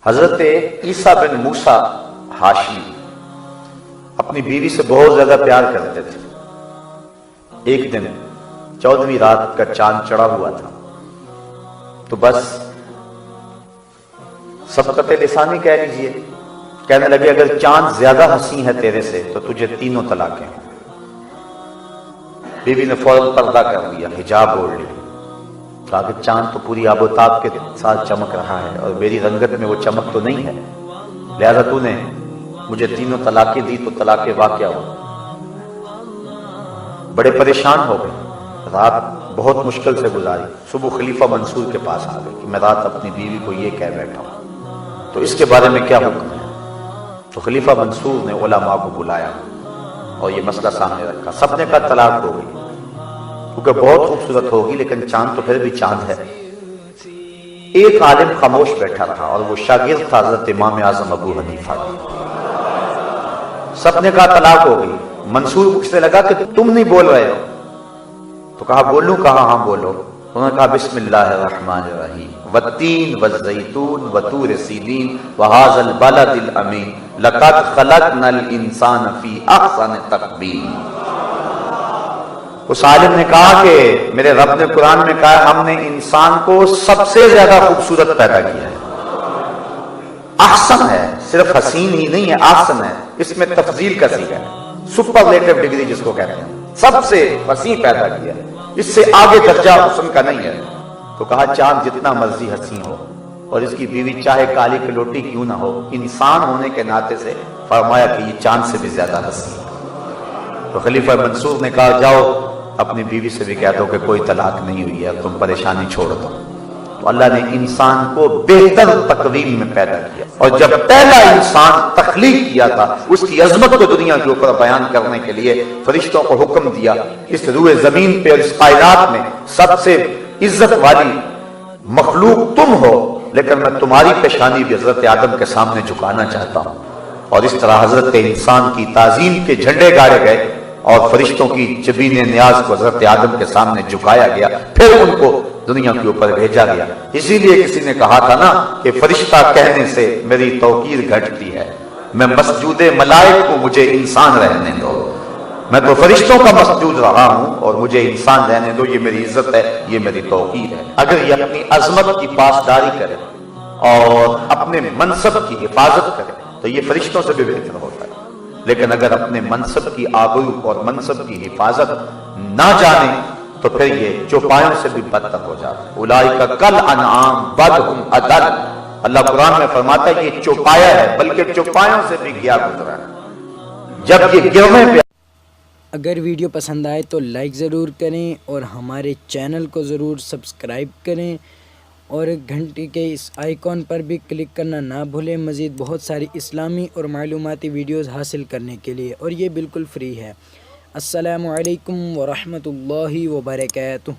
حضرت عیسیٰ بن موسیٰ ہاشمی اپنی بیوی سے بہت زیادہ پیار کرتے تھے۔ ایک دن 14ویں رات کا چاند چڑھا ہوا تھا تو بس سبقت لسانی کہہ لیجئے، کہنے لگے اگر چاند زیادہ حسین ہے تیرے سے تو تجھے تینوں طلاقیں ہیں۔ بیوی نے فوراً پردہ کر لیا، حجاب اوڑھ لیا، کہا کہ چاند تو پوری آب و تاب کے ساتھ چمک رہا ہے اور میری رنگت میں وہ چمک تو نہیں ہے، لہذا تو نے مجھے تینوں طلاقیں دی تو طلاق واقع ہو۔ بڑے پریشان ہو گئے، رات بہت مشکل سے گزاری، صبح خلیفہ منصور کے پاس آ گئے کہ میں رات اپنی بیوی کو یہ کہہ بیٹھا ہوں تو اس کے بارے میں کیا حکم ہے؟ تو خلیفہ منصور نے علماء کو بلایا اور یہ مسئلہ سامنے رکھا۔ سب نے کہا طلاق ہو گئی، کیونکہ بہت خوبصورت ہوگی لیکن چاند تو پھر بھی چاند ہے۔ ایک عالم خاموش بیٹھا تھا اور وہ شاگرد تھا حضرت امام اعظم ابو حنیفہ۔ سب نے کہا طلاق ہو گئی۔ منصور پوچھنے لگا کہ تم نہیں بول رہے ہو؟ تو کہا بولوں؟ کہا ہاں بولو۔ انہوں نے کہا بسم اللہ الرحمن الرحیم والتین والزیتون وطور سینین وہذا البلد الامین لقد خلقنا الانسان فی احسن تقویم۔ اس عالم نے کہا کہ میرے رب نے قرآن میں کہا ہم نے انسان کو سب سے زیادہ خوبصورت پیدا کیا ہے۔ احسن ہے، صرف حسین ہی نہیں ہے، احسن ہے، اس میں تفضیل کا صیغہ ہے، سپرلیٹو ڈگری جس کو کہتے ہیں، سب سے حسین پیدا کیا ہے، اس سے آگے درجہ حسن کا نہیں ہے۔ تو کہا چاند جتنا مرضی حسین ہو اور اس کی بیوی چاہے کالی کلوٹی کیوں نہ ہو، انسان ہونے کے ناطے سے فرمایا کہ یہ چاند سے بھی زیادہ حسین ہے۔ تو خلیفہ منصور نے کہا جاؤ اپنی بیوی سے بھی کہہ دو کہ کوئی طلاق نہیں ہوئی ہے، تم پریشانی چھوڑ دو۔ تو اللہ نے انسان کو بہتر تقویم میں پیدا کیا، اور جب پہلا انسان تخلیق کیا تھا اس کی عظمت کو دنیا کے اوپر بیان کرنے کے لیے فرشتوں کو حکم دیا اس روئے زمین پہ اور اس کائنات میں سب سے عزت والی مخلوق تم ہو، لیکن میں تمہاری پیشانی بھی حضرت آدم کے سامنے جھکانا چاہتا ہوں۔ اور اس طرح حضرت انسان کی تعظیم کے جھنڈے گاڑے گئے اور فرشتوں کی جبین نیاز کو حضرت آدم کے سامنے جھکایا گیا، پھر ان کو دنیا کے اوپر بھیجا گیا۔ اسی لیے کسی نے کہا تھا نا کہ فرشتہ کہنے سے میری توقیر گھٹتی ہے، میں مسجود ملائک ہوں، مجھے انسان رہنے دو۔ میں تو فرشتوں کا مسجود رہا ہوں اور مجھے انسان رہنے دو، یہ میری عزت ہے، یہ میری توقیر ہے۔ اگر یہ اپنی عظمت کی پاسداری کرے اور اپنے منصب کی حفاظت کرے تو یہ فرشتوں سے بھی بہتر ہوتا ہے، لیکن اگر اپنے منصب کی آبرو اور منصب کی حفاظت نہ جانے تو پھر یہ چوپایوں سے بھی بدتر ہو جاتا ہے۔ اولئک کالانعام بل ہم اضل۔ اللہ قرآن میں فرماتا ہے یہ چوپایا ہے بلکہ چوپایوں سے بھی گیا گزرا ہے۔ جب یہ گرنے پہ اگر ویڈیو پسند آئے تو لائک ضرور کریں اور ہمارے چینل کو ضرور سبسکرائب کریں اور گھنٹی کے اس آئیکن پر بھی کلک کرنا نہ بھولیں مزید بہت ساری اسلامی اور معلوماتی ویڈیوز حاصل کرنے کے لیے، اور یہ بالکل فری ہے۔ السلام علیکم ورحمۃ اللہ وبرکاتہ۔